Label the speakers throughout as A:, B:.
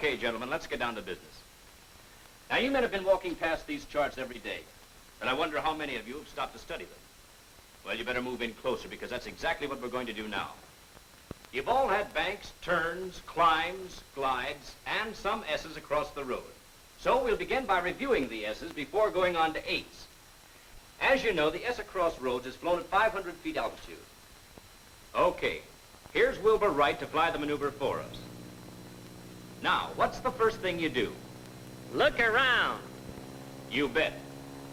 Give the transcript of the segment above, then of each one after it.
A: Okay, gentlemen, let's get down to business. Now, you men have been walking past these charts every day, and I wonder how many of you have stopped to study them. Well, you better move in closer, because that's exactly what we're going to do now. You've all had banks, turns, climbs, glides, and some S's across the road. So we'll begin by reviewing the S's before going on to eights. As you know, the S across roads is flown at 500 feet altitude. Okay, here's Wilbur Right to fly the maneuver for us. Now, what's the first thing you do?
B: Look around.
A: You bet.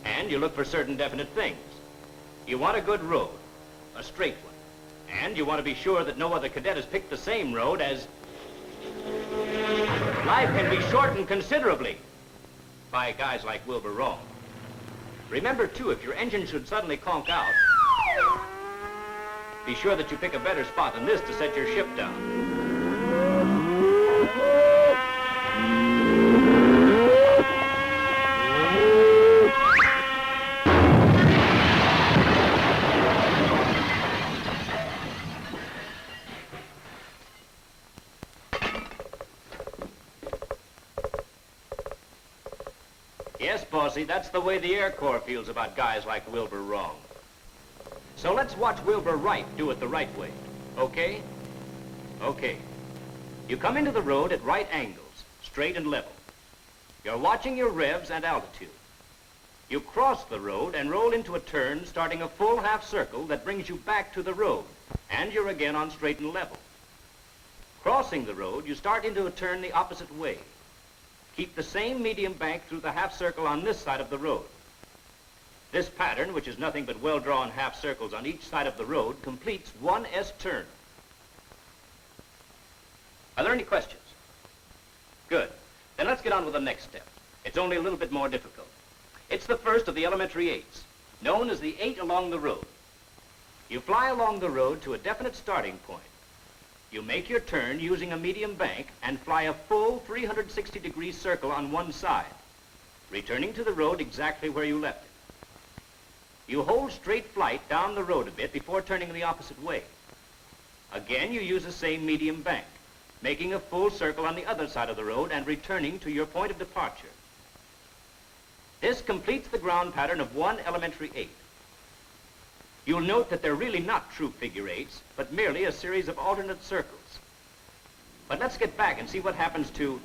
A: And you look for certain definite things. You want a good road, a straight one. And you want to be sure that no other cadet has picked the same road, as life can be shortened considerably by guys like Wilbur Wrong. Remember, too, if your engine should suddenly conk out, be sure that you pick a better spot than this to set your ship down. Yes, Bossy, that's the way the Air Corps feels about guys like Wilbur Wrong. So let's watch Wilbur Right do it the right way, okay? Okay. You come into the road at right angles, straight and level. You're watching your revs and altitude. You cross the road and roll into a turn, starting a full half circle that brings you back to the road, and you're again on straight and level. Crossing the road, you start into a turn the opposite way. Keep the same medium bank through the half circle on this side of the road. This pattern, which is nothing but well-drawn half circles on each side of the road, completes one S turn. Are there any questions? Good. Then let's get on with the next step. It's only a little bit more difficult. It's the first of the elementary eights, known as the 8 along the road. You fly along the road to a definite starting point. You make your turn using a medium bank and fly a full 360-degree circle on one side, returning to the road exactly where you left it. You hold straight flight down the road a bit before turning the opposite way. Again, you use the same medium bank, making a full circle on the other side of the road and returning to your point of departure. This completes the ground pattern of one elementary 8. You'll note that they're really not true figure 8s, but merely a series of alternate circles. But let's get back and see what happens to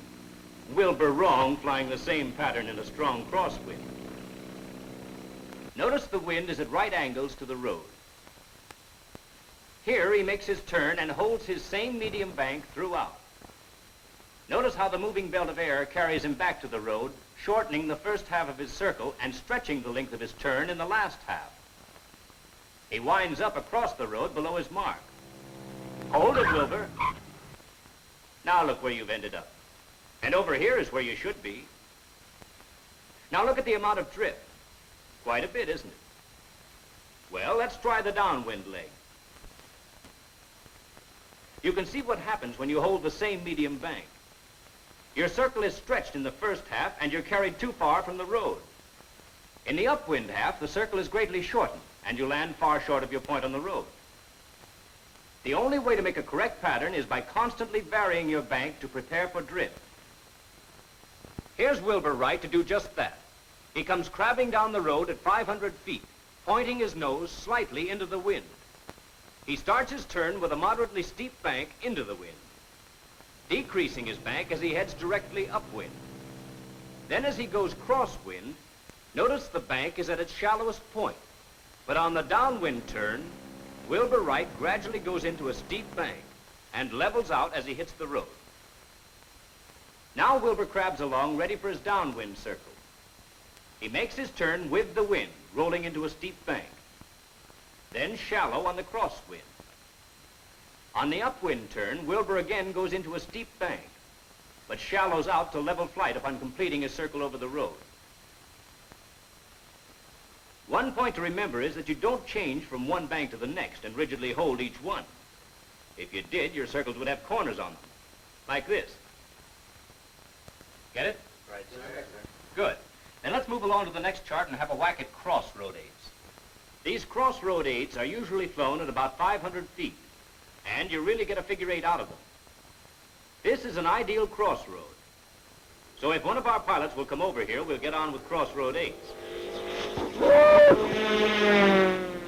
A: Wilbur Wrong flying the same pattern in a strong crosswind. Notice the wind is at right angles to the road. Here he makes his turn and holds his same medium bank throughout. Notice how the moving belt of air carries him back to the road, shortening the first half of his circle and stretching the length of his turn in the last half. He winds up across the road below his mark. Hold it, Wilbur. Now look where you've ended up. And over here is where you should be. Now look at the amount of drift. Quite a bit, isn't it? Well, let's try the downwind leg. You can see what happens when you hold the same medium bank. Your circle is stretched in the first half and you're carried too far from the road. In the upwind half, the circle is greatly shortened and you land far short of your point on the road. The only way to make a correct pattern is by constantly varying your bank to prepare for drift. Here's Wilbur Right to do just that. He comes crabbing down the road at 500 feet, pointing his nose slightly into the wind. He starts his turn with a moderately steep bank into the wind, decreasing his bank as he heads directly upwind. Then as he goes crosswind, notice the bank is at its shallowest point. But on the downwind turn, Wilbur Right gradually goes into a steep bank and levels out as he hits the road. Now Wilbur crabs along, ready for his downwind circle. He makes his turn with the wind, rolling into a steep bank. Then shallow on the crosswind. On the upwind turn, Wilbur again goes into a steep bank, but shallows out to level flight upon completing his circle over the road. One point to remember is that you don't change from one bank to the next and rigidly hold each one. If you did, your circles would have corners on them, like this. Get it?
B: Right, sir.
A: Good. Then let's move along to the next chart and have a whack at crossroad 8s. These crossroad 8s are usually flown at about 500 feet, and you really get a figure 8 out of them. This is an ideal crossroad, So if one of our pilots will come over here, we'll get on with crossroad 8s.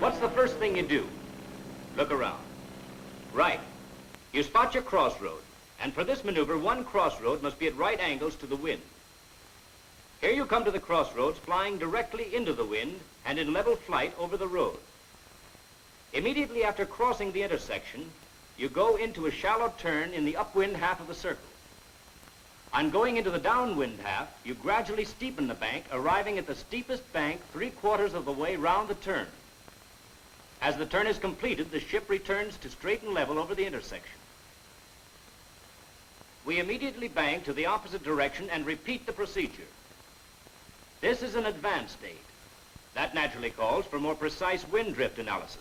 A: What's the first thing you do? Look around. Right. You spot your crossroad, and for this maneuver, one crossroad must be at right angles to the wind. Here you come to the crossroads, flying directly into the wind and in level flight over the road. Immediately after crossing the intersection, you go into a shallow turn in the upwind half of the circle. On going into the downwind half, you gradually steepen the bank, arriving at the steepest bank 3/4 of the way round the turn. As the turn is completed, the ship returns to straight and level over the intersection. We immediately bank to the opposite direction and repeat the procedure. This is an advanced state. That naturally calls for more precise wind drift analysis.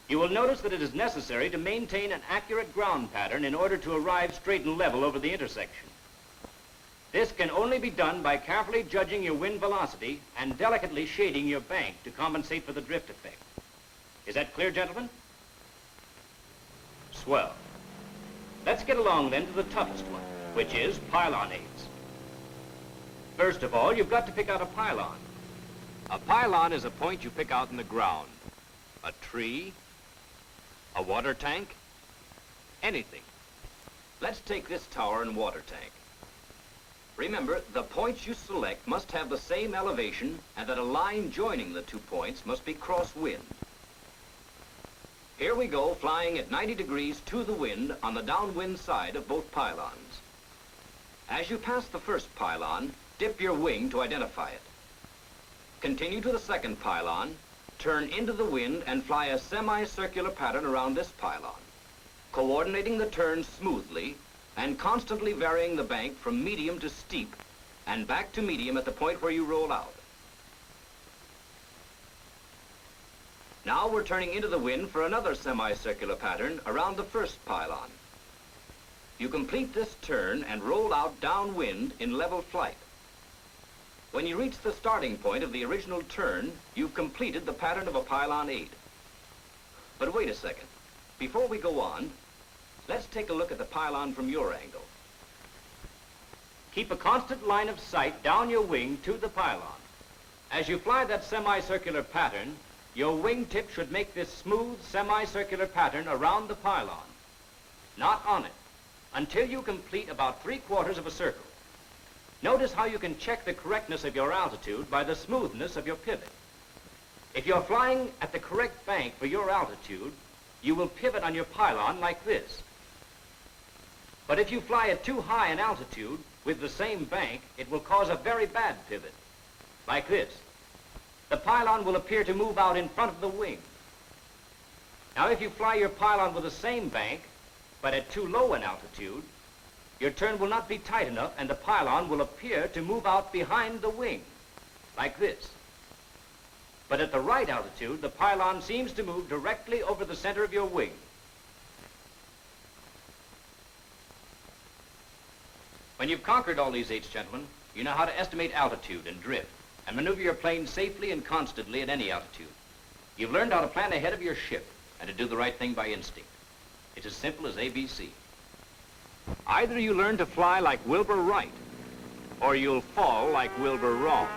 A: You will notice that it is necessary to maintain an accurate ground pattern in order to arrive straight and level over the intersection. This can only be done by carefully judging your wind velocity and delicately shading your bank to compensate for the drift effect. Is that clear, gentlemen? Swell. Let's get along then to the toughest one, which is pylon eights. First of all, you've got to pick out a pylon. A pylon is a point you pick out in the ground. A tree, a water tank, anything. Let's take this tower and water tank. Remember, the points you select must have the same elevation and that a line joining the 2 points must be crosswind. Here we go, flying at 90 degrees to the wind on the downwind side of both pylons. As you pass the first pylon, dip your wing to identify it. Continue to the second pylon, turn into the wind and fly a semicircular pattern around this pylon, coordinating the turn smoothly and constantly varying the bank from medium to steep and back to medium at the point where you roll out. Now we're turning into the wind for another semicircular pattern around the first pylon. You complete this turn and roll out downwind in level flight. When you reach the starting point of the original turn, you've completed the pattern of a pylon 8. But wait a second. Before we go on, let's take a look at the pylon from your angle. Keep a constant line of sight down your wing to the pylon. As you fly that semicircular pattern, your wingtip should make this smooth semicircular pattern around the pylon, not on it, until you complete about 3/4 of a circle. Notice how you can check the correctness of your altitude by the smoothness of your pivot. If you're flying at the correct bank for your altitude, you will pivot on your pylon like this. But if you fly at too high an altitude with the same bank, it will cause a very bad pivot, like this. The pylon will appear to move out in front of the wing. Now, if you fly your pylon with the same bank, but at too low an altitude, your turn will not be tight enough and the pylon will appear to move out behind the wing, like this. But at the right altitude, the pylon seems to move directly over the center of your wing. When you've conquered all these 8s, gentlemen, you know how to estimate altitude and drift and maneuver your plane safely and constantly at any altitude. You've learned how to plan ahead of your ship and to do the right thing by instinct. It's as simple as ABC. Either you learn to fly like Wilbur Right, or you'll fall like Wilbur Wrong.